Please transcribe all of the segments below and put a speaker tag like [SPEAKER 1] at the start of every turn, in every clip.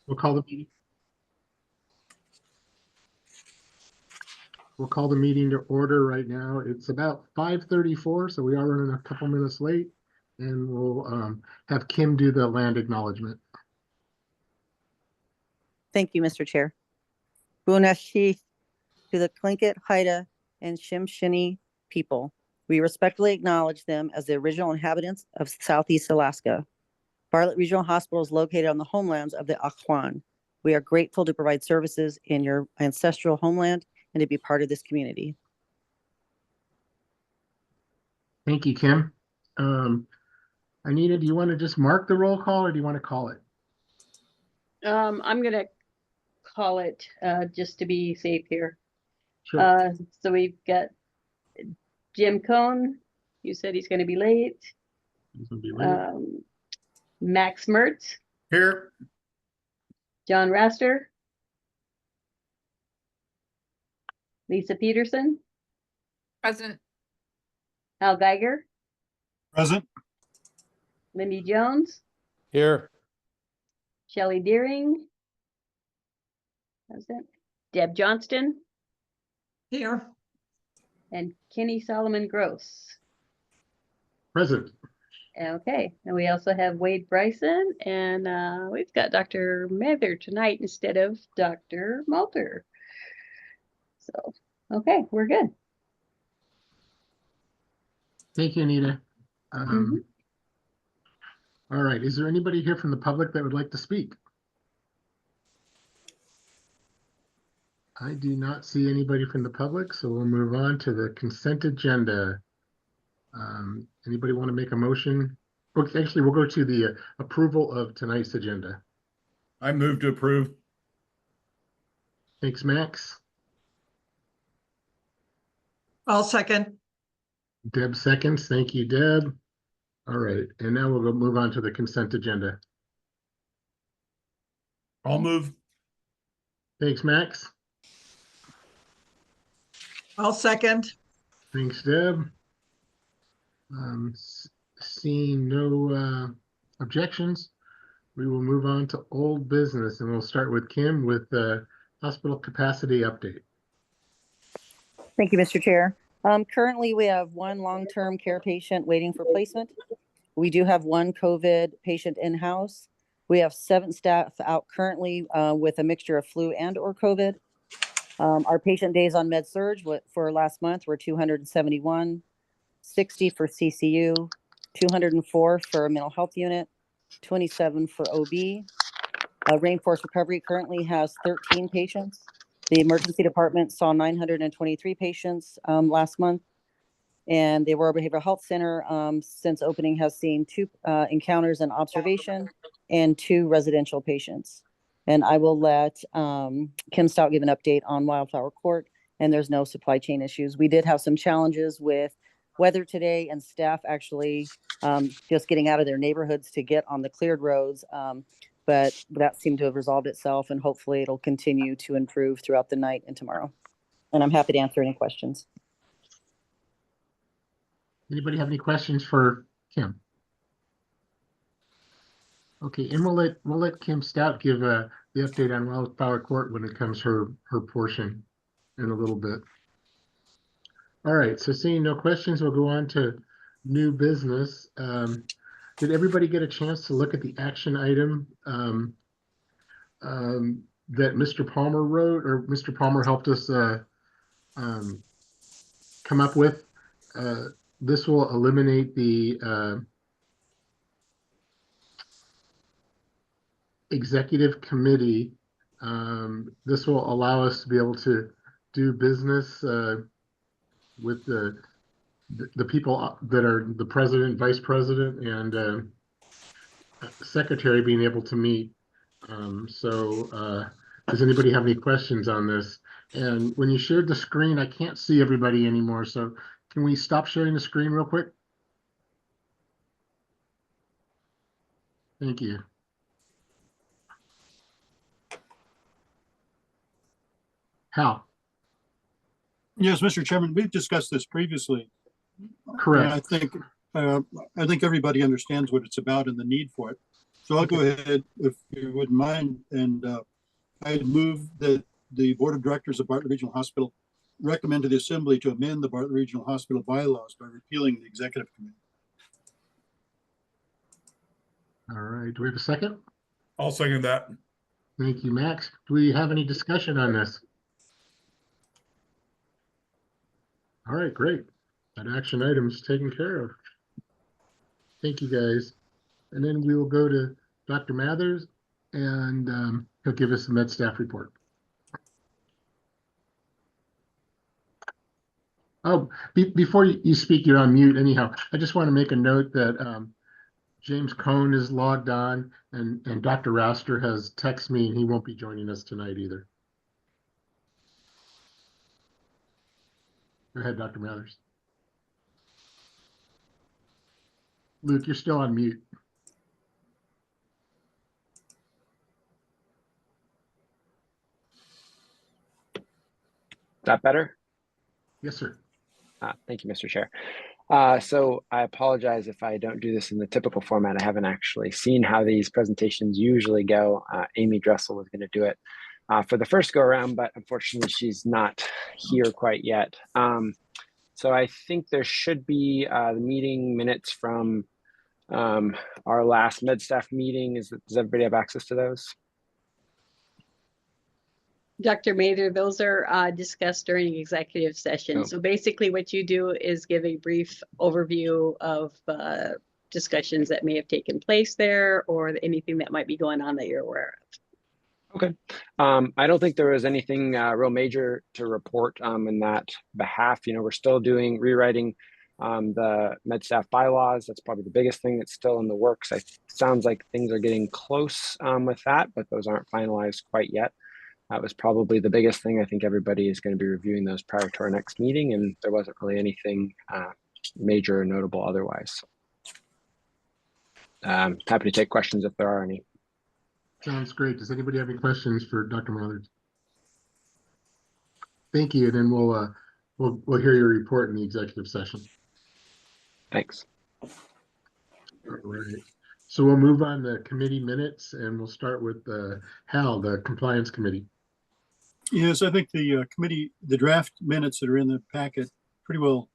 [SPEAKER 1] We'll call the meeting. We'll call the meeting to order right now. It's about 5:34, so we are running a couple minutes late, and we'll have Kim do the land acknowledgement.
[SPEAKER 2] Thank you, Mr. Chair. Bunashith to the Tlingit, Haida, and Shimshini people. We respectfully acknowledge them as the original inhabitants of Southeast Alaska. Bartlett Regional Hospital is located on the homelands of the Akhwan. We are grateful to provide services in your ancestral homeland and to be part of this community.
[SPEAKER 1] Thank you, Kim. Anita, do you want to just mark the roll call or do you want to call it?
[SPEAKER 3] I'm gonna call it just to be safe here.
[SPEAKER 1] Sure.
[SPEAKER 3] So we've got Jim Cohn. You said he's gonna be late.
[SPEAKER 1] He's gonna be late.
[SPEAKER 3] Max Mertz,
[SPEAKER 4] Here.
[SPEAKER 3] John Raster, Lisa Peterson,
[SPEAKER 5] Present.
[SPEAKER 3] Al Geiger,
[SPEAKER 4] Present.
[SPEAKER 3] Lindy Jones,
[SPEAKER 4] Here.
[SPEAKER 3] Shelley Deering. How's that? Deb Johnston
[SPEAKER 5] Here.
[SPEAKER 3] and Kenny Solomon Gross.
[SPEAKER 1] Present.
[SPEAKER 3] Okay, and we also have Wade Bryson, and we've got Dr. Mather tonight instead of Dr. Malter. So, okay, we're good.
[SPEAKER 1] Thank you, Anita.
[SPEAKER 3] Mhm.
[SPEAKER 1] All right. Is there anybody here from the public that would like to speak? I do not see anybody from the public, so we'll move on to the consent agenda. Anybody want to make a motion? Well, actually, we'll go to the approval of tonight's agenda.
[SPEAKER 4] I move to approve.
[SPEAKER 1] Thanks, Max.
[SPEAKER 5] I'll second.
[SPEAKER 1] Deb seconds. Thank you, Deb. All right, and now we'll move on to the consent agenda.
[SPEAKER 4] I'll move.
[SPEAKER 1] Thanks, Max.
[SPEAKER 5] I'll second.
[SPEAKER 1] Thanks, Deb. Seeing no objections, we will move on to old business, and we'll start with Kim with the hospital capacity update.
[SPEAKER 2] Thank you, Mr. Chair. Currently, we have one long-term care patient waiting for placement. We do have one COVID patient in-house. We have 7 staff out currently with a mixture of flu and or COVID. Our patient days on med-surg for last month were 271, 60 for CCU, 204 for a mental health unit, 27 for OB. Rainforest Recovery currently has 13 patients. The emergency department saw 923 patients last month. And the Aurora Behavioral Health Center, since opening, has seen 2 encounters and observation and 2 residential patients. And I will let Kim Stout give an update on Wildflower Court, and there's no supply chain issues. We did have some challenges with weather today and staff actually just getting out of their neighborhoods to get on the cleared roads. But that seemed to have resolved itself, and hopefully it'll continue to improve throughout the night and tomorrow. And I'm happy to answer any questions.
[SPEAKER 1] Anybody have any questions for Kim? Okay, and we'll let Kim Stout give the update on Wildflower Court when it comes her portion in a little bit. All right, so seeing no questions, we'll go on to new business. Did everybody get a chance to look at the action item that Mr. Palmer wrote, or Mr. Palmer helped us come up with? This will eliminate the executive committee. This will allow us to be able to do business with the people that are the president, vice president, and secretary being able to meet. Does anybody have any questions on this? And when you shared the screen, I can't see everybody anymore. So can we stop sharing the screen real quick? Thank you. Hal?
[SPEAKER 6] Yes, Mr. Chairman, we've discussed this previously.
[SPEAKER 1] Correct.
[SPEAKER 6] And I think everybody understands what it's about and the need for it. So I'll go ahead if you wouldn't mind. And I'd move that the Board of Directors of Bartlett Regional Hospital recommend to the Assembly to amend the Bartlett Regional Hospital bylaws by repealing the Executive Committee.
[SPEAKER 1] All right, do we have a second?
[SPEAKER 4] I'll second that.
[SPEAKER 1] Thank you, Max. Do we have any discussion on this? All right, great. That action item is taken care of. Thank you, guys. And then we will go to Dr. Mathers, and he'll give us the med staff report. Oh, before you speak, you're on mute anyhow. I just want to make a note that James Cohn is logged on, and Dr. Raster has texted me, and he won't be joining us tonight either. Go ahead, Dr. Mathers. Luke, you're still on mute.
[SPEAKER 7] Is that better?
[SPEAKER 1] Yes, sir.
[SPEAKER 7] Thank you, Mr. Chair. So I apologize if I don't do this in the typical format. I haven't actually seen how these presentations usually go. Amy Dressel was going to do it for the first go around, but unfortunately she's not here quite yet. So I think there should be the meeting minutes from our last med staff meeting. Does everybody have access to those?
[SPEAKER 3] Dr. Mather, those are discussed during executive session.
[SPEAKER 7] Oh.
[SPEAKER 3] So basically what you do is give a brief overview of discussions that may have taken place there or anything that might be going on that you're aware of.
[SPEAKER 7] Okay. I don't think there was anything real major to report in that behalf. You know, we're still rewriting the med staff bylaws. That's probably the biggest thing that's still in the works. Sounds like things are getting close with that, but those aren't finalized quite yet. That was probably the biggest thing. I think everybody is going to be reviewing those prior to our next meeting, and there wasn't really anything major or notable otherwise. Happy to take questions if there are any.
[SPEAKER 1] Sounds great. Does anybody have any questions for Dr. Mathers? Thank you, and then we'll hear your report in the executive session.
[SPEAKER 7] Thanks.
[SPEAKER 1] All right. So we'll move on to committee minutes, and we'll start with Hal, the compliance committee.
[SPEAKER 6] Yes, I think the committee, the draft minutes that are in the packet pretty well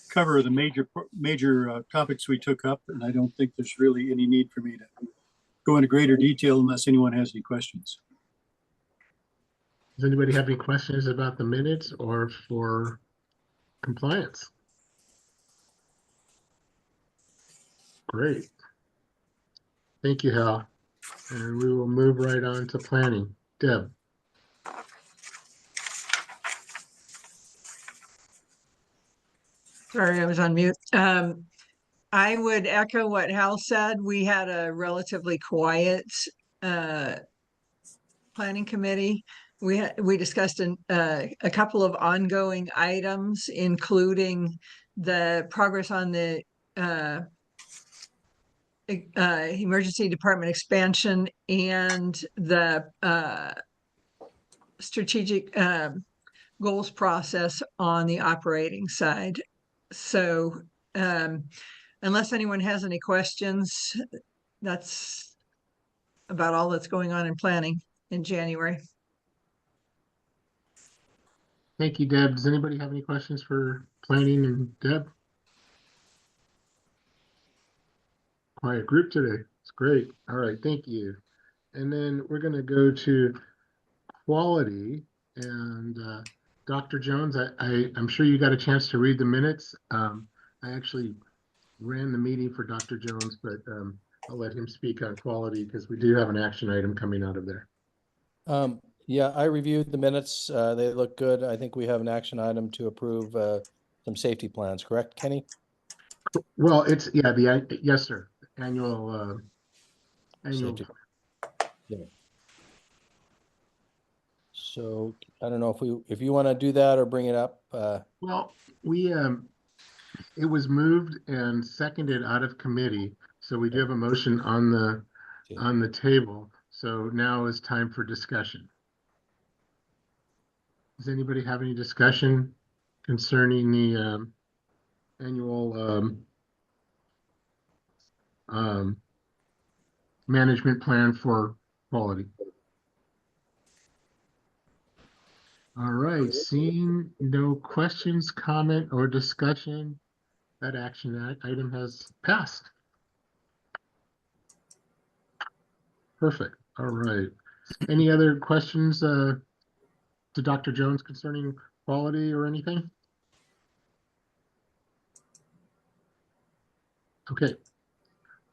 [SPEAKER 6] cover the major topics we took up, and I don't think there's really any need for me to go into greater detail unless anyone has any questions.
[SPEAKER 1] Does anybody have any questions about the minutes or for compliance? Great. Thank you, Hal. And we will move right on to planning. Deb.
[SPEAKER 5] Sorry, I was on mute. I would echo what Hal said. We had a relatively quiet planning committee. We discussed a couple of ongoing items, including the progress on the emergency department expansion and the strategic goals process on the operating side. So unless anyone has any questions, that's about all that's going on in planning in January.
[SPEAKER 1] Thank you, Deb. Does anybody have any questions for planning and Deb? Quiet group today. It's great. All right, thank you. And then we're going to go to quality. And Dr. Jones, I'm sure you got a chance to read the minutes. I actually ran the meeting for Dr. Jones, but I'll let him speak on quality because we do have an action item coming out of there.
[SPEAKER 8] Yeah, I reviewed the minutes. They look good. I think we have an action item to approve some safety plans, correct, Kenny?
[SPEAKER 1] Well, it's, yeah, yes, sir. Annual.
[SPEAKER 8] Safety. Yeah. So I don't know if you want to do that or bring it up.
[SPEAKER 1] Well, it was moved and seconded out of committee. So we do have a motion on the table. So now is time for discussion. Does anybody have any discussion concerning the annual management plan for quality. All right, seeing no questions, comment, or discussion, that action item has passed. Perfect. All right. Any other questions to Dr. Jones concerning quality or anything? Okay,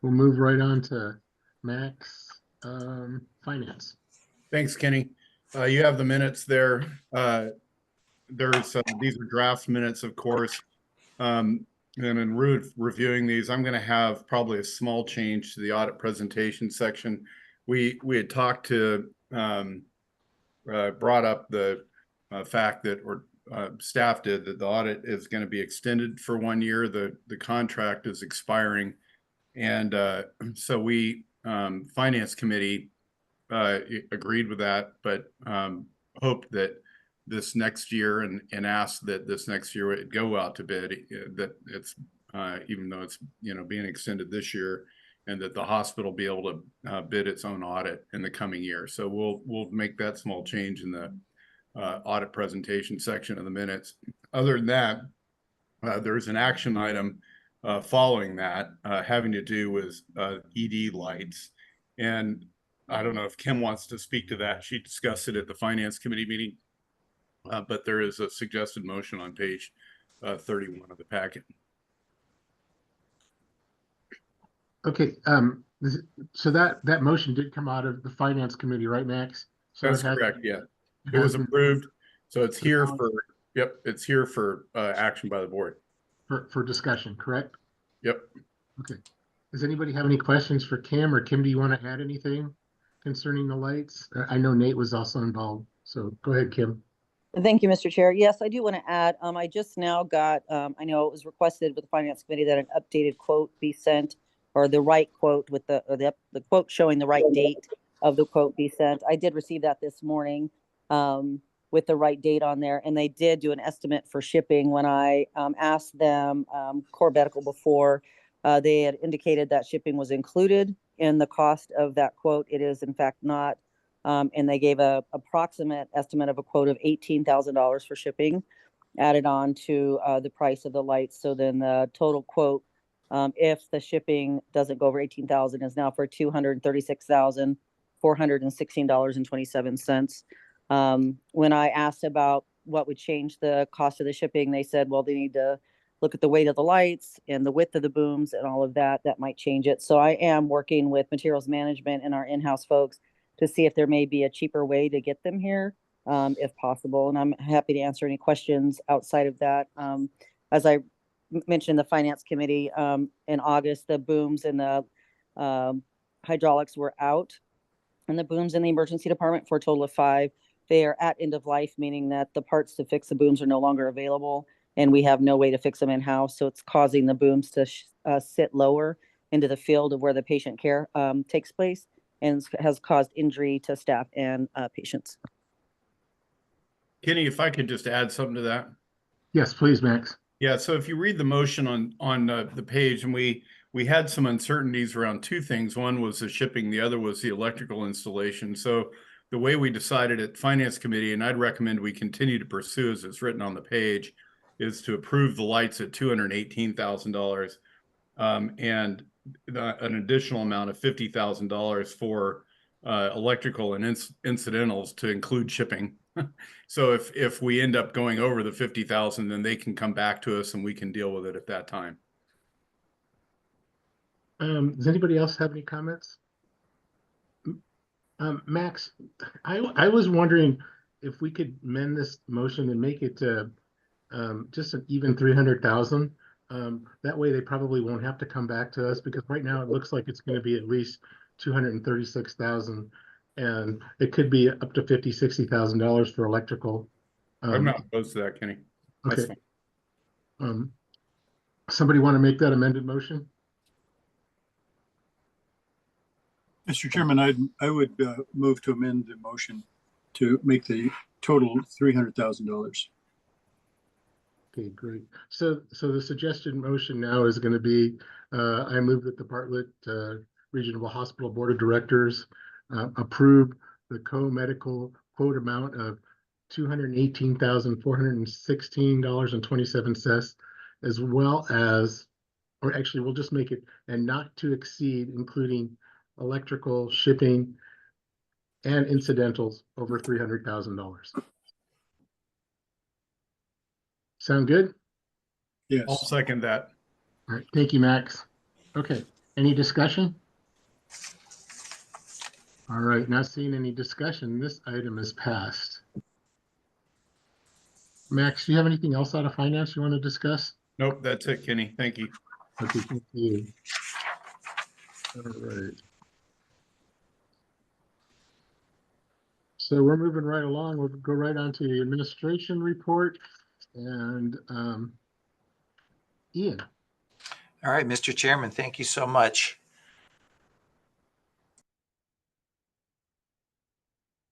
[SPEAKER 1] we'll move right on to Max, finance.
[SPEAKER 4] Thanks, Kenny. You have the minutes there. These are draft minutes, of course. And in reviewing these, I'm going to have probably a small change to the audit presentation section. We had talked to, brought up the fact that, or staff did, that the audit is going to be extended for 1 year. The contract is expiring. And so we, finance committee, agreed with that, but hoped that this next year and asked that this next year it go out to bid, that it's even though it's, you know, being extended this year, and that the hospital be able to bid its own audit in the coming year. So we'll make that small change in the audit presentation section of the minutes. Other than that, there's an action item following that having to do with ED lights. And I don't know if Kim wants to speak to that. She discussed it at the finance committee meeting, but there is a suggested motion on page 31 of the packet.
[SPEAKER 1] Okay, so that motion did come out of the finance committee, right, Max? So
[SPEAKER 4] That's
[SPEAKER 1] it has-
[SPEAKER 4] correct, yeah. It was
[SPEAKER 1] hasn't-
[SPEAKER 4] approved, so it's here for, yep, it's here for action by the board.
[SPEAKER 1] For discussion, correct?
[SPEAKER 4] Yep.
[SPEAKER 1] Okay. Does anybody have any questions for Kim, or Kim, do you want to add anything concerning the lights? I know Nate was also involved, so go ahead, Kim.
[SPEAKER 2] Thank you, Mr. Chair. Yes, I do want to add, I just now got, I know it was requested with the finance committee that an updated quote be sent, or the right quote with the quote showing the right date of the quote be sent. I did receive that this morning with the right date on there, and they did do an estimate for shipping. When I asked them, Core Medical before, they had indicated that shipping was included in the cost of that quote. It is in fact not. And they gave a approximate estimate of a quote of $18,000 for shipping added on to the price of the lights. So then the total quote, if the shipping doesn't go over 18,000, is now for $236,416.27. When I asked about what would change the cost of the shipping, they said, well, they need to look at the weight of the lights and the width of the booms and all of that. That might change it. So I am working with materials management and our in-house folks to see if there may be a cheaper way to get them here, if possible. And I'm happy to answer any questions outside of that. As I mentioned, the finance committee, in August, the booms and the hydraulics were out, and the booms in the emergency department for a total of 5. They are at end of life, meaning that the parts to fix the booms are no longer available, and we have no way to fix them in-house. So it's causing the booms to sit lower into the field of where the patient care takes place, and has caused injury to staff and patients.
[SPEAKER 4] Kenny, if I could just add something to that.
[SPEAKER 1] Yes, please, Max.
[SPEAKER 4] Yeah, so if you read the motion on the page, and we had some uncertainties around 2 things. One was the shipping, the other was the electrical installation. So the way we decided at Finance Committee, and I'd recommend we continue to pursue as it's written on the page, is to approve the lights at $218,000 and an additional amount of $50,000 for electrical and incidentals to include shipping. So if we end up going over the 50,000, then they can come back to us and we can deal with it at that time.
[SPEAKER 1] Does anybody else have any comments? Max, I was wondering if we could amend this motion and make it just an even 300,000. That way they probably won't have to come back to us, because right now it looks like it's going to be at least 236,000, and it could be up to $50,000-$60,000 for electrical.
[SPEAKER 4] I'm not opposed to that, Kenny. That's
[SPEAKER 1] Okay.
[SPEAKER 4] fine.
[SPEAKER 1] Somebody want to make that amended motion?
[SPEAKER 6] Mr. Chairman, I would move to amend the motion to make the total $300,000.
[SPEAKER 1] Okay, great. So the suggested motion now is going to be, I move that the Bartlett Regional Hospital Board of Directors approve the co-medical quote amount of $218,416.27, as well as, or actually, we'll just make it, and not to exceed, including electrical, shipping, and incidentals over $300,000. Sound good?
[SPEAKER 6] Yes.
[SPEAKER 4] I'll second that.
[SPEAKER 1] All right, thank you, Max. Okay, any discussion? All right, not seeing any discussion, this item is passed. Max, do you have anything else out of finance you want to discuss?
[SPEAKER 4] Nope, that's it, Kenny. Thank you.
[SPEAKER 1] Okay, thank you. All right. So we're moving right along. We'll go right on to the administration report and Ian.
[SPEAKER 9] All right, Mr. Chairman, thank you so much.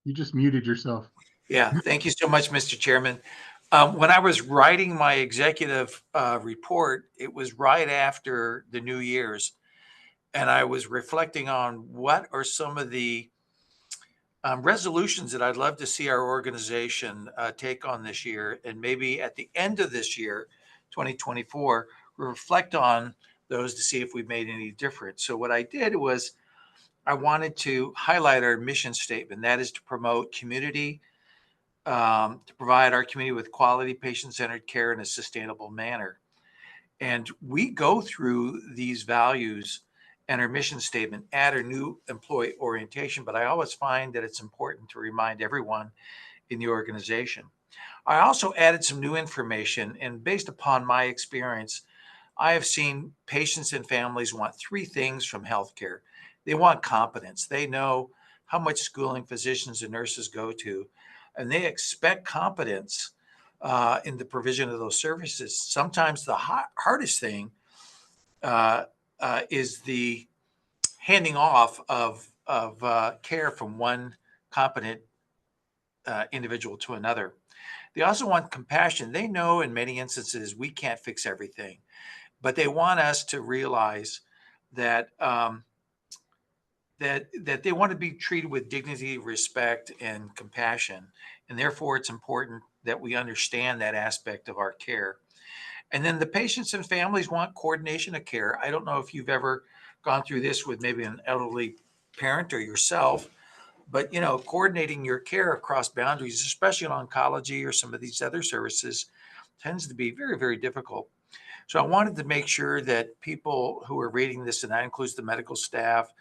[SPEAKER 1] You just muted yourself.
[SPEAKER 9] Yeah, thank you so much, Mr. Chairman. When I was writing my executive report, it was right after the New Year's, and I was reflecting on what are some of the resolutions that I'd love to see our organization take on this year, and maybe at the end of this year, 2024, reflect on those to see if we've made any difference. So what I did was I wanted to highlight our mission statement. That is to promote community, to provide our community with quality patient-centered care in a sustainable manner. And we go through these values and our mission statement at our new employee orientation, but I always find that it's important to remind everyone in the organization. I also added some new information, and based upon my experience, I have seen patients and families want three things from healthcare. They want competence. They know how much schooling physicians and nurses go to, and they expect competence in the provision of those services. Sometimes the hardest thing is the handing off of care from one competent individual to another. They also want compassion. They know in many instances we can't fix everything, but they want us to realize that that they want to be treated with dignity, respect, and compassion, and therefore it's important that we understand that aspect of our care. And then the patients and families want coordination of care. I don't know if you've ever gone through this with maybe an elderly parent or yourself, but coordinating your care across boundaries, especially in oncology or some of these other services, tends to be very, very difficult. So I wanted to make sure that people who are reading this, and that includes the medical staff,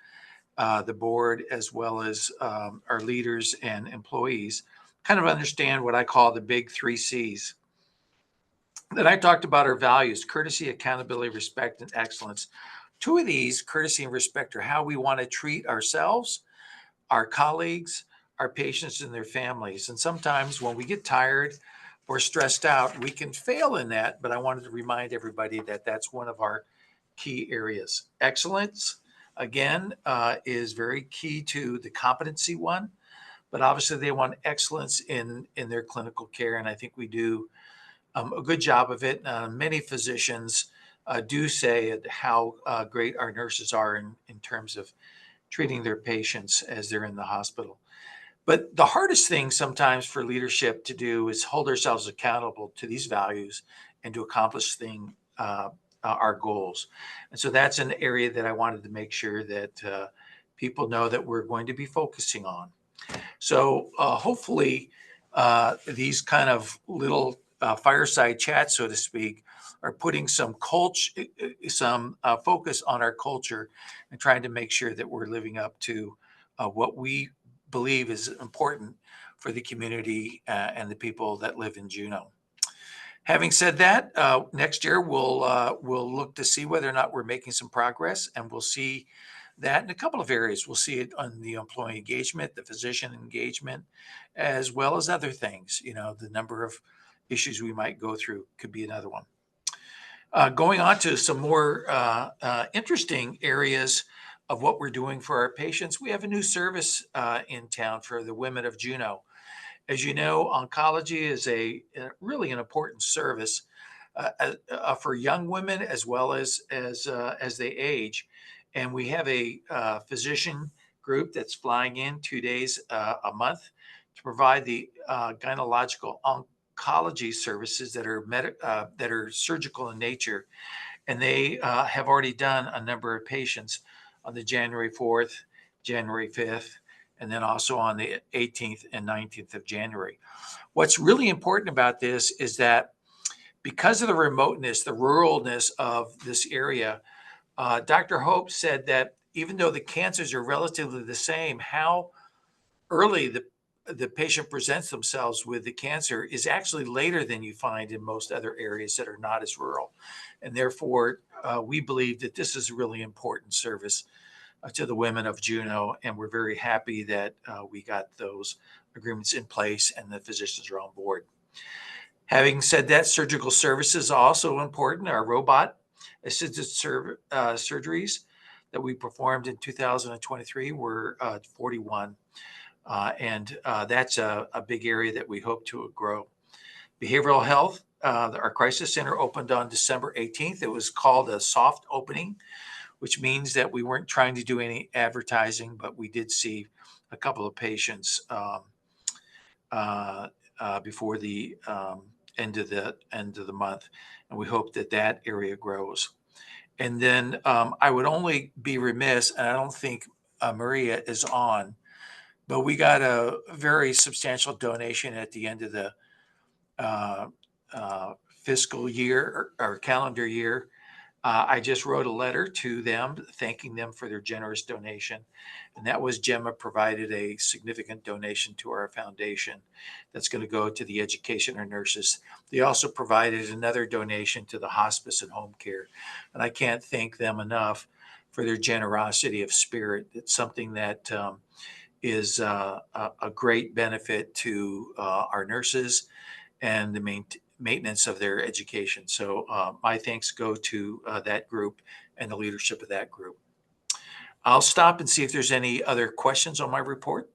[SPEAKER 9] the board, as well as our leaders and employees, kind of understand what I call the big 3 C's. Then I talked about our values: courtesy, accountability, respect, and excellence. 2 of these, courtesy and respect, are how we want to treat ourselves, our colleagues, our patients, and their families. And sometimes when we get tired or stressed out, we can fail in that. But I wanted to remind everybody that that's one of our key areas. Excellence, again, is very key to the competency one. But obviously, they want excellence in their clinical care. And I think we do a good job of it. Many physicians do say how great our nurses are in terms of treating their patients as they're in the hospital. But the hardest thing sometimes for leadership to do is hold ourselves accountable to these values and to accomplish our goals. And so that's an area that I wanted to make sure that people know that we're going to be focusing on. So hopefully these kind of little fireside chats, so to speak, are putting some culture, some focus on our culture, and trying to make sure that we're living up to what we believe is important for the community and the people that live in Juneau. Having said that, next year we'll look to see whether or not we're making some progress, and we'll see that in a couple of areas. We'll see it on the employee engagement, the physician engagement, as well as other things. The number of issues we might go through could be another one. Going on to some more interesting areas of what we're doing for our patients, we have a new service in town for the women of Juneau. As you know, oncology is a really an important service for young women as well as they age. And we have a physician group that's flying in 2 days a month to provide the gynecological oncology services that are surgical in nature. And they have already done a number of patients on the January 4th, January 5th, and then also on the 18th and 19th of January. What's really important about this is that because of the remoteness, the ruralness of this area, Dr. Hope said that even though the cancers are relatively the same, how early the patient presents themselves with the cancer is actually later than you find in most other areas that are not as rural. And therefore, we believe that this is a really important service to the women of Juneau. And we're very happy that we got those agreements in place and the physicians are on board. Having said that, surgical services are also important. Our robot assisted surgeries that we performed in 2023 were 41. And that's a big area that we hope to grow. Behavioral health, our crisis center opened on December 18th. It was called a soft opening, which means that we weren't trying to do any advertising, but we did see a couple of patients before the end of the month, and we hope that that area grows. And then I would only be remiss, and I don't think Maria is on, but we got a very substantial donation at the end of the fiscal year or calendar year. I just wrote a letter to them thanking them for their generous donation. And that was Gemma provided a significant donation to our foundation that's going to go to the education of nurses. They also provided another donation to the hospice and home care. And I can't thank them enough for their generosity of spirit. It's something that is a great benefit to our nurses and the maintenance of their education. So my thanks go to that group and the leadership of that group. I'll stop and see if there's any other questions on my report.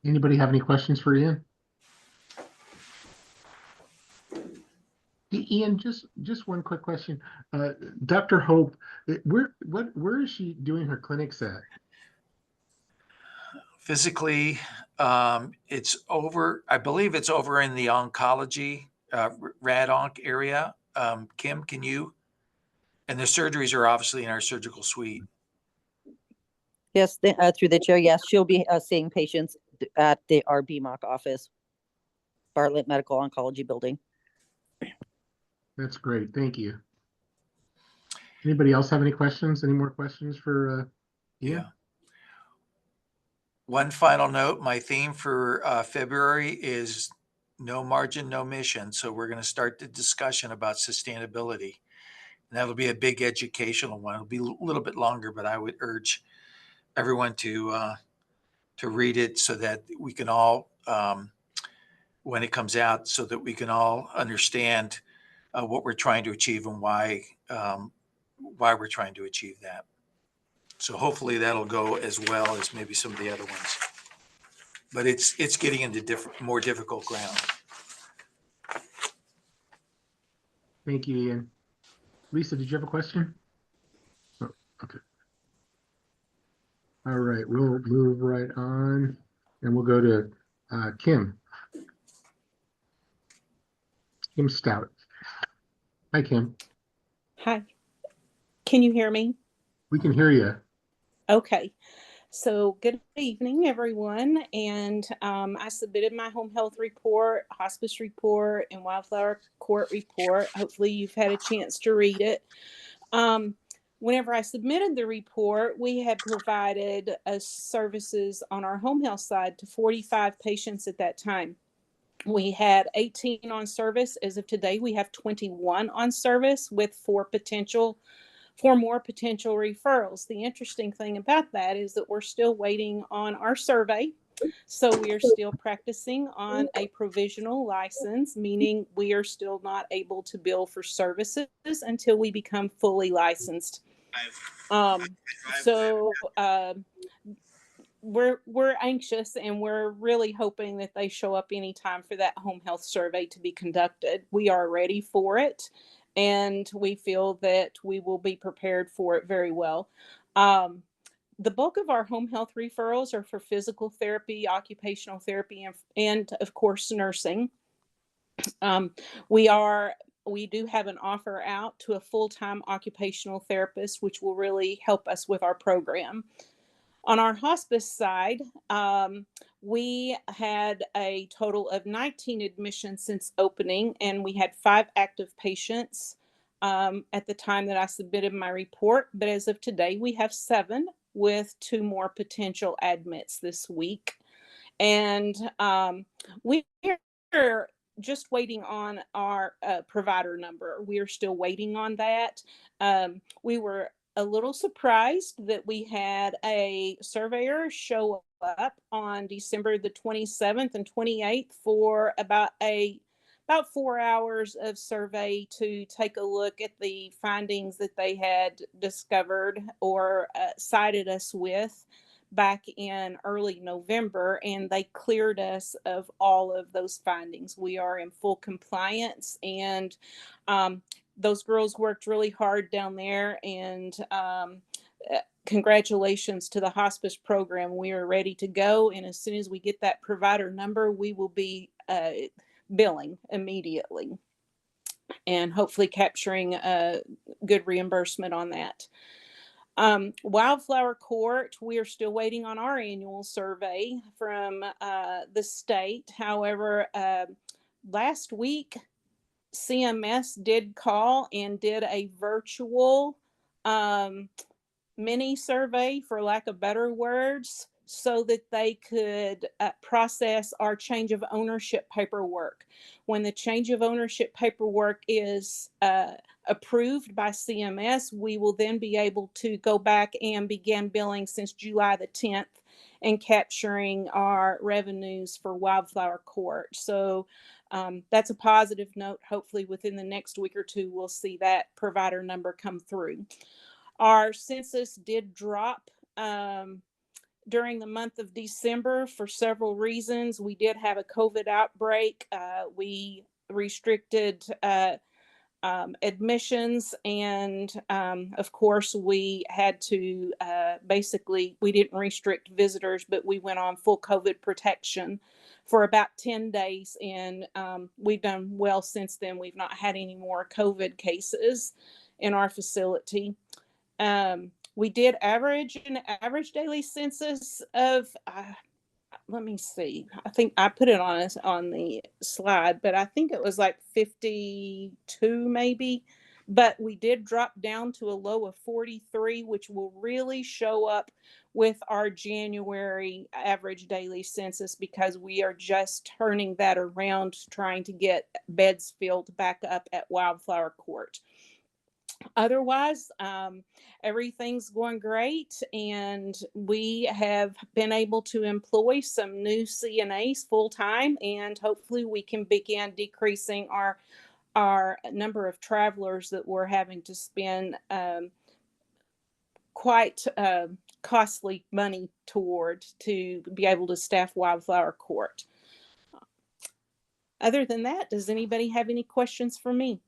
[SPEAKER 1] Anybody have any questions for Ian? Ian, just one quick question. Dr. Hope, where is she doing her clinics at?
[SPEAKER 9] Physically, it's over, I believe it's over in the oncology, rad-onc area. Kim, can you? And the surgeries are obviously in our surgical suite.
[SPEAKER 2] Yes, through the chair. Yes, she'll be seeing patients at our BMOC office, Bartlett Medical Oncology Building.
[SPEAKER 1] That's great. Thank you. Anybody else have any questions? Any more questions for Ian?
[SPEAKER 9] Yeah. One final note, my theme for February is no margin, no mission. So we're going to start the discussion about sustainability. And that'll be a big educational one. It'll be a little bit longer, but I would urge everyone to read it so that we can all, when it comes out, so that we can all understand what we're trying to achieve and why we're trying to achieve that. So hopefully that'll go as well as maybe some of the other ones. But it's getting into more difficult ground.
[SPEAKER 1] Thank you, Ian. Lisa, did you have a question? Oh, okay. All right, we'll move right on and we'll go to Kim. Kim Stout. Hi, Kim.
[SPEAKER 10] Hi. Can you hear me?
[SPEAKER 1] We can hear you.
[SPEAKER 10] Okay. So good evening, everyone. And I submitted my home health report, hospice report, and wildflower court report. Hopefully you've had a chance to read it. Whenever I submitted the report, we had provided services on our home health side to 45 patients at that time. We had 18 on service. As of today, we have 21 on service with four more potential referrals. The interesting thing about that is that we're still waiting on our survey. So we are still practicing on a provisional license, meaning we are still not able to bill for services until we become fully licensed. We're anxious and we're really hoping that they show up anytime for that home health survey to be conducted. We are ready for it. and we feel that we will be prepared for it very well. The bulk of our home health referrals are for physical therapy, occupational therapy, and of course, nursing. Um, we are we do have an offer out to a full-time occupational therapist, which will really help us with our program. On our hospice side, we had a total of 19 admissions since opening, and we had 5 active patients at the time that I submitted my report. But as of today, we have 7 with 2 more potential admits this week. And we are just waiting on our provider number. We are still waiting on that. We were a little surprised that we had a surveyor show up on December the 27th and 28th for about 4 hours of survey to take a look at the findings that they had discovered or cited us with back in early November, and they cleared us of all of those findings. We are in full compliance, and those girls worked really hard down there, and congratulations to the hospice program. We are ready to go, and as soon as we get that provider number, we will be billing immediately and hopefully capturing a good reimbursement on that. Wildflower Court, we are still waiting on our annual survey from the state. However, last week, CMS did call and did a virtual mini survey, for lack of better words, so that they could process our change of ownership paperwork. When the change of ownership paperwork is approved by CMS, we will then be able to go back and begin billing since July the 10th and capturing our revenues for Wildflower Court. So that's a positive note. Hopefully within the next week or two, we'll see that provider number come through. Our census did drop during the month of December for several reasons. We did have a COVID outbreak. We restricted admissions, and of course we had to basically, we didn't restrict visitors, but we went on full COVID protection for about 10 days, and we've done well since then. We've not had any more COVID cases in our facility. We did average an average daily census of, let me see, I think I put it on the slide, but I think it was like 52 maybe, but we did drop down to a low of 43, which will really show up with our January average daily census, because we are just turning that around, trying to get beds filled back up at Wildflower Court. Otherwise, everything's going great, and we have been able to employ some new CNAs full-time, and hopefully we can begin decreasing our number of travelers that we're having to spend quite costly money toward to be able to staff Wildflower Court. Other than that, does anybody have any questions for me?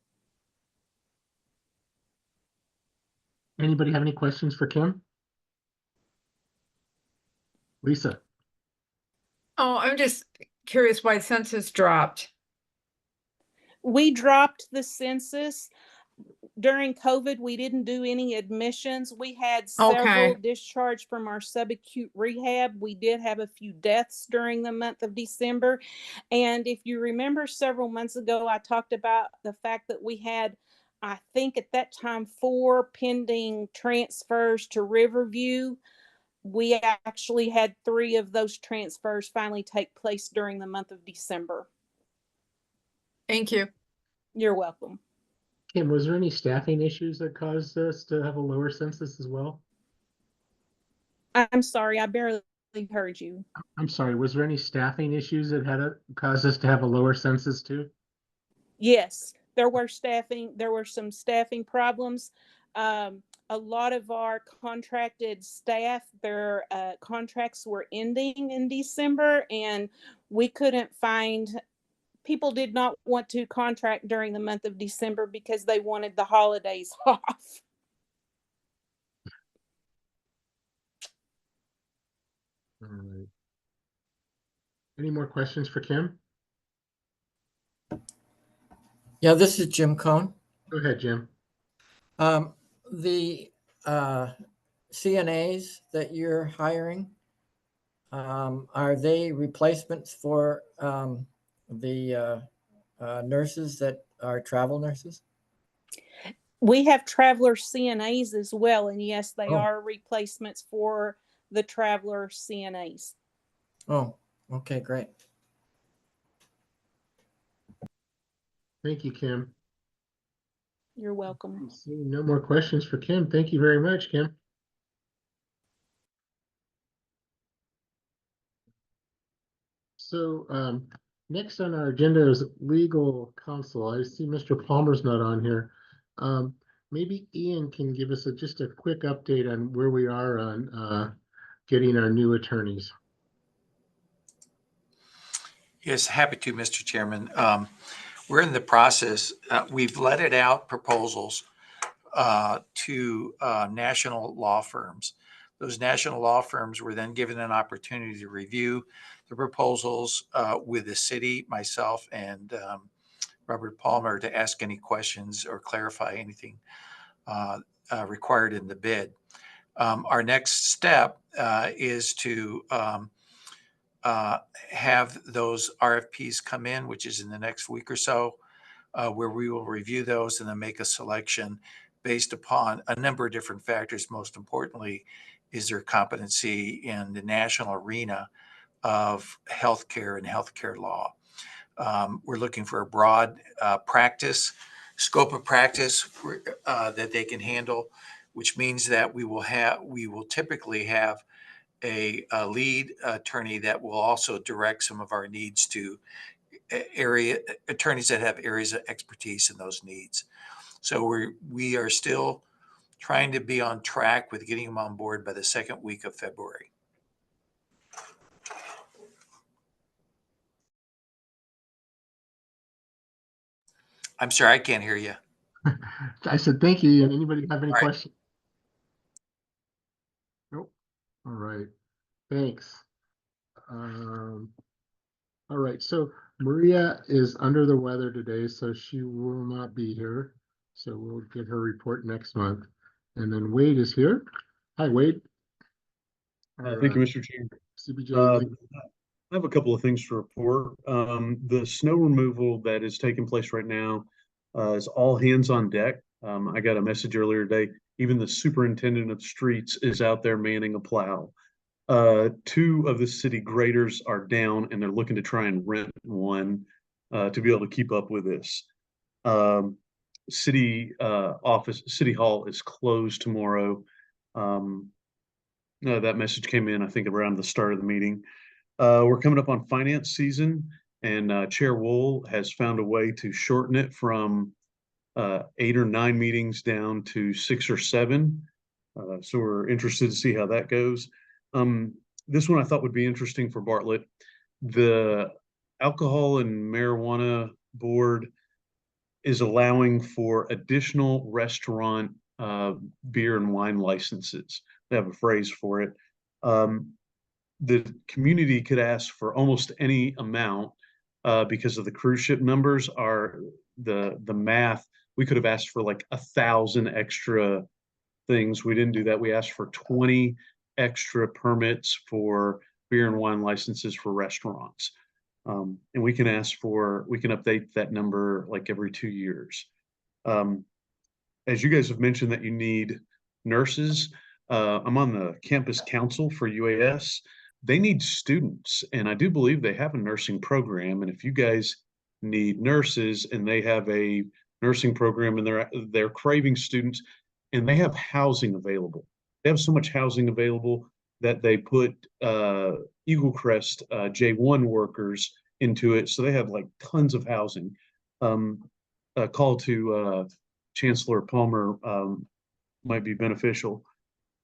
[SPEAKER 1] Anybody have any questions for Kim? Lisa?
[SPEAKER 11] Oh, I'm just curious why census dropped.
[SPEAKER 10] We dropped the census. During COVID, we didn't do any admissions. We had several discharged from our subacute rehab. We did have a few deaths during the month of December. And if you remember several months ago, I talked about the fact that we had, I think at that time, 4 pending transfers to Riverview. We actually had 3 of those transfers finally take place during the month of December.
[SPEAKER 11] Thank you.
[SPEAKER 10] You're welcome.
[SPEAKER 1] Kim, was there any staffing issues that caused us to have a lower census as well?
[SPEAKER 10] I'm sorry, I barely heard you.
[SPEAKER 1] I'm sorry, was there any staffing issues that caused us to have a lower census too?
[SPEAKER 10] Yes, there were some staffing problems. A lot of our contracted staff, their contracts were ending in December, and we couldn't find people did not want to contract during the month of December because they wanted the holidays off.
[SPEAKER 1] All right. Any more questions for Kim?
[SPEAKER 12] Yeah, this is Jim Cohn.
[SPEAKER 1] Go ahead, Jim.
[SPEAKER 12] The CNAs that you're hiring, are they replacements for the nurses that are travel nurses?
[SPEAKER 10] We have traveler CNAs as well, and yes, they
[SPEAKER 12] Oh.
[SPEAKER 10] are replacements for the traveler CNAs.
[SPEAKER 12] Oh, okay, great.
[SPEAKER 1] Thank you, Kim.
[SPEAKER 10] You're welcome.
[SPEAKER 1] Seeing no more questions for Kim. Thank you very much, Kim. So next on our agenda is legal counsel. I see Mr. Palmer's not on here. Maybe Ian can give us just a quick update on where we are on getting our new attorneys.
[SPEAKER 9] Yes, happy to, Mr. Chairman. We're in the process. We've letted out proposals to national law firms. Those national law firms were then given an opportunity to review the proposals with the city, myself, and Robert Palmer to ask any questions or clarify anything required in the bid. Our next step is to have those RFPs come in, which is in the next week or so, where we will review those and then make a selection based upon a number of different factors. Most importantly, is their competency in the national arena of healthcare and healthcare law. We're looking for a broad scope of practice that they can handle, which means that we will typically have a lead attorney that will also direct some of our needs to area attorneys that have areas of expertise in those needs. So we are still trying to be on track with getting them on board by the second week of February. I'm sorry, I can't hear you.
[SPEAKER 1] I said thank you. And anybody have any
[SPEAKER 9] All right.
[SPEAKER 1] questions? Nope. All right. Thanks. All right. So Maria is under the weather today, so she will not be here. So we'll get her report next month. And then Wade is here. Hi, Wade.
[SPEAKER 13] Thank you, Mr. Chair.
[SPEAKER 1] CBJ.
[SPEAKER 13] I have a couple of things to report. The snow removal that is taking place right now is all hands on deck. I got a message earlier today. Even the superintendent of streets is out there manning a plow. 2 of the city graders are down, and they're looking to try and rent one to be able to keep up with this. City Hall is closed tomorrow. That message came in, I think, around the start of the meeting. We're coming up on finance season, and Chair Wool has found a way to shorten it from 8 or 9 meetings down to 6 or 7. So we're interested to see how that goes. This one I thought would be interesting for Bartlett. The Alcohol and Marijuana Board is allowing for additional restaurant beer and wine licenses. They have a phrase for it. The community could ask for almost any amount because of the cruise ship numbers are the math. We could have asked for like 1,000 extra things. We didn't do that. We asked for 20 extra permits for beer and wine licenses for restaurants. And we can update that number like every 2 years. As you guys have mentioned that you need nurses, I'm on the campus council for UAS. They need students, and I do believe they have a nursing program. And if you guys need nurses and they have a nursing program and they're craving students and they have housing available, they have so much housing available that they put Eagle Crest J1 workers into it. So they have like tons of housing. A call to Chancellor Palmer might be beneficial.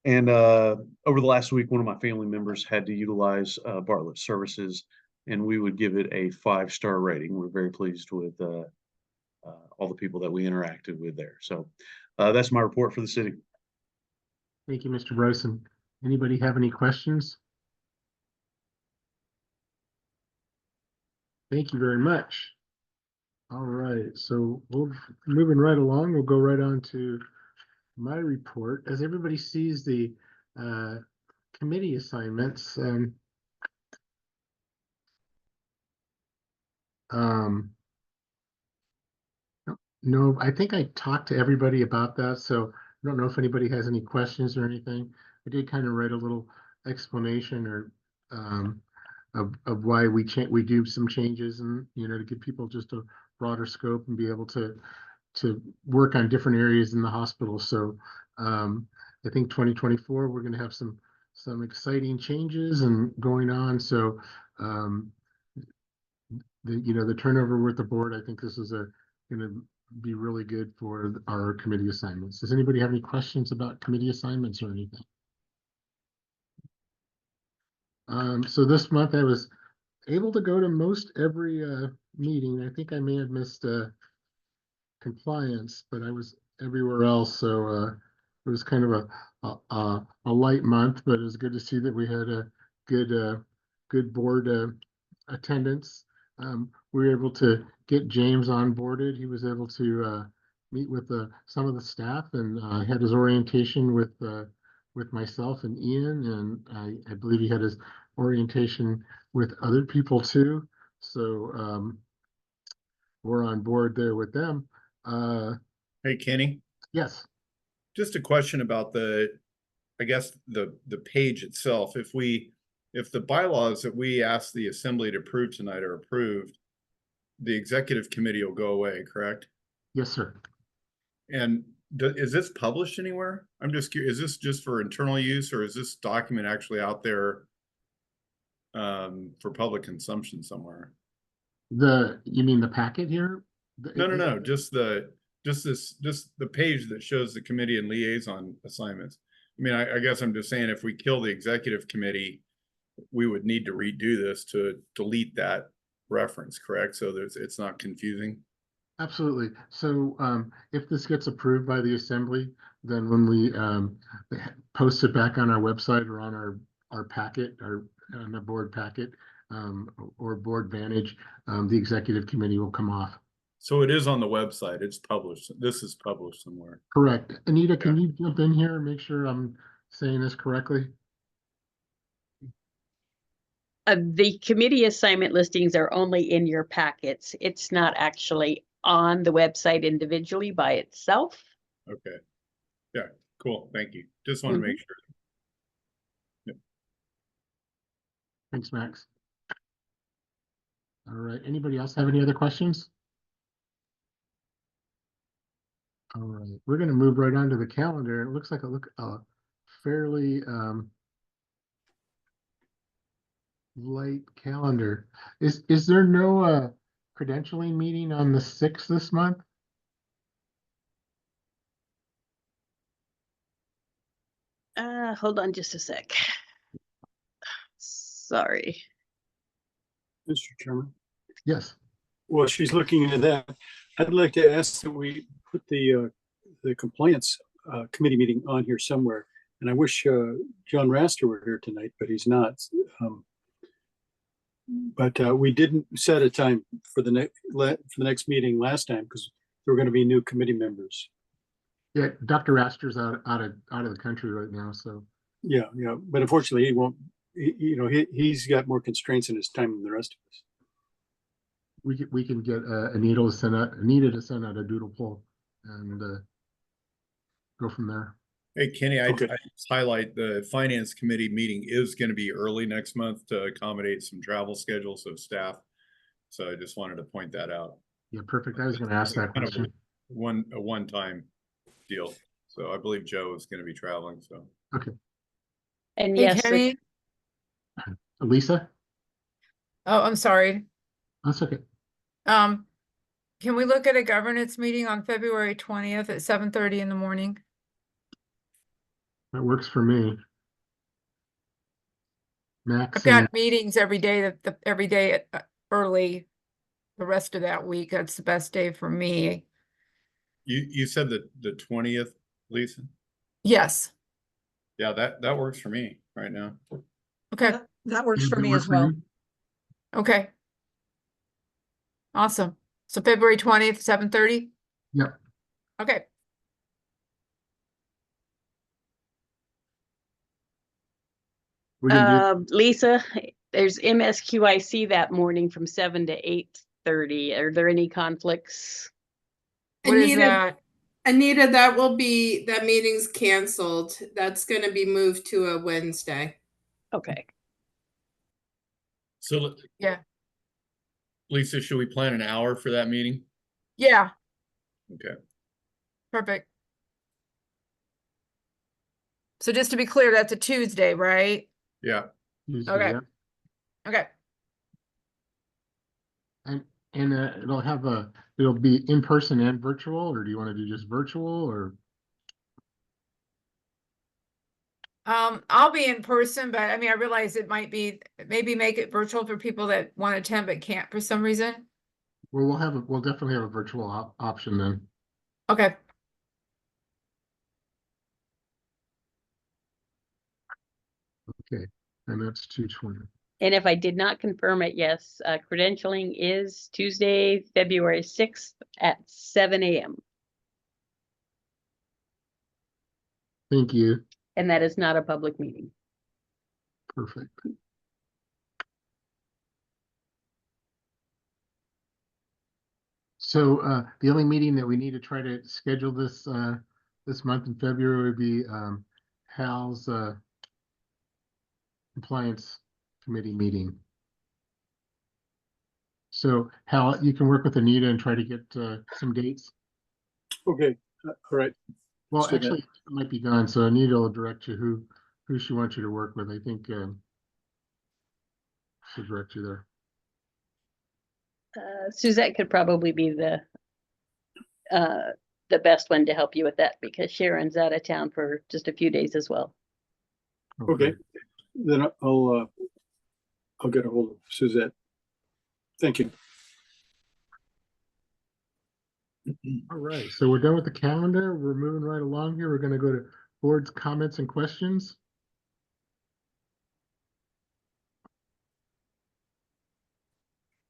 [SPEAKER 13] And over the last week, one of my family members had to utilize Bartlett services and we would give it a 5-star rating. We're very pleased with all the people that we interacted with there. So that's my report for the city.
[SPEAKER 1] Thank you, Mr. Bryson. Anybody have any questions? Thank you very much. All right, so moving right along, we'll go right on to my report. As everybody sees the committee assignments, no, I think I talked to everybody about that, so I don't know if anybody has any questions or anything. I did kind of write a little explanation or of why we do some changes, and to give people just a broader scope and be able to work on different areas in the hospital. So I think 2024 we're going to have some exciting changes and going on. So the turnover with the board, I think this is going to be really good for our committee assignments. Does anybody have any questions about committee assignments or anything? So this month I was able to go to most every meeting. I think I may have missed compliance, but I was everywhere else. So it was kind of a light month, but it was good to see that we had a good board attendance. We were able to get James onboarded. He was able to meet with some of the staff and had his orientation with myself and Ian, and I believe he had his orientation with other people too. So we're on board there with them.
[SPEAKER 4] Hey, Kenny,
[SPEAKER 1] Yes.
[SPEAKER 4] just a question about the page itself. If the bylaws that we asked the assembly to approve tonight are approved, the executive committee will go away, correct?
[SPEAKER 1] Yes, sir.
[SPEAKER 4] And is this published anywhere? I'm just curious, is this just for internal use, or is this document actually out there for public consumption somewhere?
[SPEAKER 1] You mean the packet here?
[SPEAKER 4] No, just the page that shows the committee and liaison assignments. I mean, I guess I'm just saying, if we kill the executive committee, we would need to redo this to delete that reference, correct? So it's not confusing.
[SPEAKER 1] Absolutely. So if this gets approved by the assembly, then when we post it back on our website or on our packet, or on the board packet, or Board Vantage, the executive committee will come off.
[SPEAKER 4] So it is on the website. It's published. This is published somewhere.
[SPEAKER 1] Correct. Anita, can you jump in here and make sure I'm saying this correctly?
[SPEAKER 3] The committee assignment listings are only in your packets. It's not actually on the website individually by itself.
[SPEAKER 4] Okay. Yeah, cool. Thank you. Just want to make sure. Yep.
[SPEAKER 1] Thanks, Max. All right. Anybody else have any other questions? All right. We're going to move right on to the calendar. It looks like a fairly light calendar. Is there no credentialing meeting on the 6th this month?
[SPEAKER 3] Hold on just a sec. Sorry.
[SPEAKER 6] Mr. Chairman.
[SPEAKER 1] Yes.
[SPEAKER 6] Well, she's looking into that. I'd like to ask that we put the compliance committee meeting on here somewhere. And I wish John Raster were here tonight, but he's not. But we didn't set a time for the next meeting last time because there were going to be new committee members.
[SPEAKER 1] Yeah, Dr. Raster's out of the country right now, so. Yeah.
[SPEAKER 6] But unfortunately, he won't. He's got more constraints in his time than the rest of us.
[SPEAKER 1] We can get Anita to send out a doodle poll and go from there.
[SPEAKER 4] Hey, Kenny, I
[SPEAKER 6] Okay.
[SPEAKER 4] just highlight the finance committee meeting is going to be early next month to accommodate some travel schedules of staff. So I just wanted to point that out.
[SPEAKER 1] Yeah, perfect. I was going to ask that
[SPEAKER 4] Kind of
[SPEAKER 1] question.
[SPEAKER 4] a one-time deal. So I believe Joe is going to be traveling. So
[SPEAKER 1] Okay.
[SPEAKER 3] And
[SPEAKER 11] Hey,
[SPEAKER 3] yes,
[SPEAKER 11] Kenny.
[SPEAKER 1] Lisa?
[SPEAKER 11] Oh, I'm sorry.
[SPEAKER 1] That's okay.
[SPEAKER 11] Can we look at a governance meeting on February 20th at 7:30 in the morning?
[SPEAKER 1] That works for me. Max
[SPEAKER 11] I've
[SPEAKER 1] and
[SPEAKER 11] got meetings every day every day early the rest of that week. That's the best day for me.
[SPEAKER 4] You said that the 20th, Lisa?
[SPEAKER 11] Yes.
[SPEAKER 4] Yeah, that works for me right now.
[SPEAKER 11] Okay.
[SPEAKER 5] That works
[SPEAKER 1] does
[SPEAKER 5] for
[SPEAKER 1] that
[SPEAKER 5] me
[SPEAKER 1] work
[SPEAKER 5] as
[SPEAKER 1] for
[SPEAKER 5] well.
[SPEAKER 1] you?
[SPEAKER 11] Okay. Awesome. So February 20th, 7:30?
[SPEAKER 1] Yep.
[SPEAKER 11] Okay.
[SPEAKER 1] We can do,
[SPEAKER 3] Lisa, there's MSQIC that morning from 7 to 8:30. Are there any conflicts?
[SPEAKER 11] What is
[SPEAKER 14] Anita,
[SPEAKER 11] that?
[SPEAKER 14] Anita, that meeting's canceled. That's gonna be moved to a Wednesday.
[SPEAKER 3] Okay.
[SPEAKER 4] So
[SPEAKER 11] Yeah.
[SPEAKER 4] Lisa, should we plan an hour for that meeting?
[SPEAKER 11] Yeah.
[SPEAKER 4] Okay.
[SPEAKER 11] Perfect. So just to be clear, that's a Tuesday, right?
[SPEAKER 4] Yeah.
[SPEAKER 1] Tuesday,
[SPEAKER 11] Okay.
[SPEAKER 1] yeah.
[SPEAKER 11] Okay.
[SPEAKER 1] And it'll be in person and virtual, or do you want to do just virtual or?
[SPEAKER 11] I'll be in person, but I mean, I realize it might be, maybe make it virtual for people that want to attend but can't for some reason.
[SPEAKER 1] Well, we'll definitely have a virtual option then.
[SPEAKER 11] Okay.
[SPEAKER 1] Okay, and that's 2:20.
[SPEAKER 3] And if I did not confirm it, yes, credentialing is Tuesday, February 6th at 7 a.m.
[SPEAKER 1] Thank you.
[SPEAKER 3] And that is not a public meeting.
[SPEAKER 1] Perfect. So the only meeting that we need to try to schedule this this month in February would be Hal's compliance committee meeting. So Hal, you can work with Anita and try to get some dates.
[SPEAKER 6] Okay, all right.
[SPEAKER 1] Well,
[SPEAKER 6] So that-
[SPEAKER 1] actually, it might be gone, so Anita will direct you who she wants you to work with. I think she'll direct you there.
[SPEAKER 3] Suzette could probably be the best one to help you with that because Sharon's out of town for just a few days as well.
[SPEAKER 6] Okay, then I'll get a hold of Suzette. Thank you.
[SPEAKER 1] All right, so we're done with the calendar. We're moving right along here. We're going to go to board's comments and questions.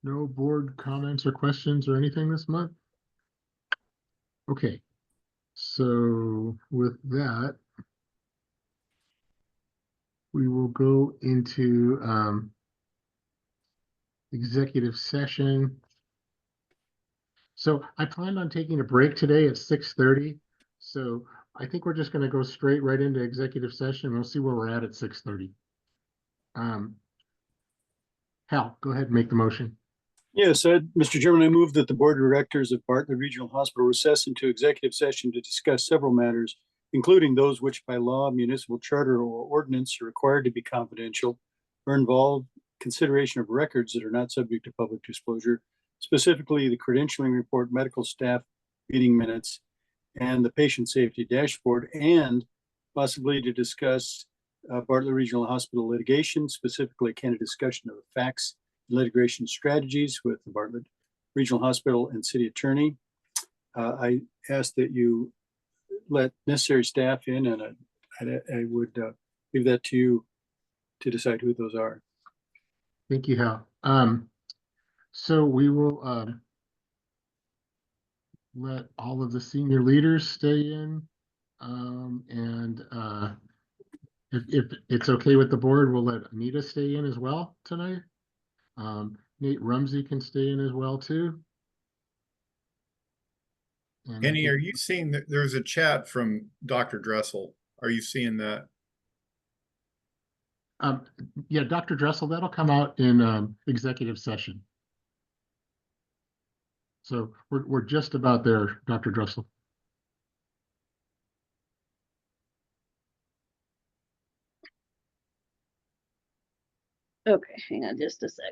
[SPEAKER 1] No board comments or questions or anything this month? Okay, so with that, we will go into executive session. So I planned on taking a break today at 6:30. So I think we're just going to go straight right into executive session. We'll see where we're at 6:30. Hal, go ahead and make the motion.
[SPEAKER 6] Yes, Mr. Chairman, I move that the Board of Directors of Bartlett Regional Hospital recess into executive session to discuss several matters, including those which by law, municipal charter, or ordinance are required to be confidential or involve consideration of records that are not subject to public disclosure, specifically the credentialing report, medical staff meeting minutes, and the patient safety dashboard, and possibly to discuss Bartlett Regional Hospital litigation, specifically a candid discussion of the facts and litigation strategies with the Bartlett Regional Hospital and City Attorney. I ask that you let necessary staff in, and I would leave that to you to decide who those are.
[SPEAKER 1] Thank you, Hal. So we will let all of the senior leaders stay in. And if it's okay with the board, we'll let Anita stay in as well tonight. Nate Rumsey can stay in as well too. And
[SPEAKER 4] Kenny, are you seeing that there's a chat from Dr. Dressel? Are you seeing that?
[SPEAKER 1] yeah, Dr. Dressel, that'll come out in executive session. So we're just about there, Dr. Dressel.
[SPEAKER 3] Okay, hang on just a sec.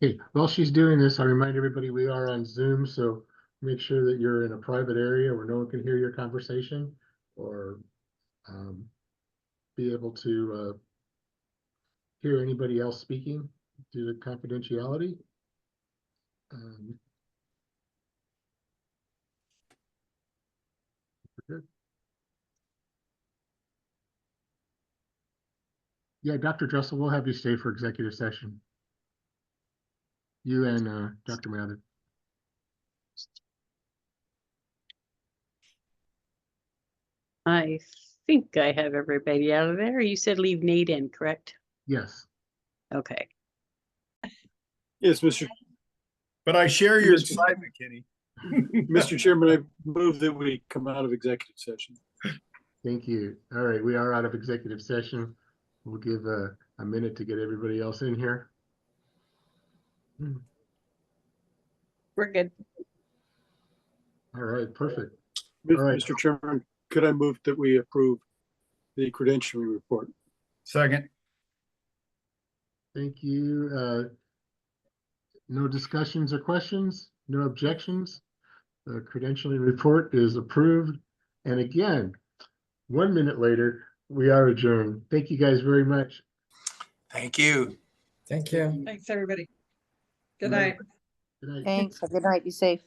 [SPEAKER 1] Okay, while she's doing this, I remind everybody we are on Zoom, so make sure that you're in a private area where no one can hear your conversation, or be able to hear anybody else speaking due to confidentiality. Good. Yeah, Dr. Dressel, we'll have you stay for executive session. You and Dr. Mather.
[SPEAKER 3] I think I have everybody out of there. You said leave Nate in, correct?
[SPEAKER 1] Yes.
[SPEAKER 3] Okay.
[SPEAKER 6] Yes, Mr.
[SPEAKER 4] But I share your
[SPEAKER 6] Mr.
[SPEAKER 4] excitement, Kenny.
[SPEAKER 6] Mr. Chairman, I move that we come out of executive session.
[SPEAKER 1] Thank you. All right, we are out of executive session. We'll give a minute to get everybody else in here.
[SPEAKER 3] We're good.
[SPEAKER 1] All right, perfect. All right.
[SPEAKER 6] Mr. Chairman, could I move that we approve the credentialing report?
[SPEAKER 4] Second.
[SPEAKER 1] Thank you. No discussions or questions? No objections? The credentialing report is approved. And again, 1 minute later, we are adjourned. Thank you guys very much.
[SPEAKER 9] Thank you.
[SPEAKER 12] Thank you.
[SPEAKER 5] Thanks, everybody. Good night.
[SPEAKER 1] Good night.
[SPEAKER 2] Thanks. Have a good night. Be safe.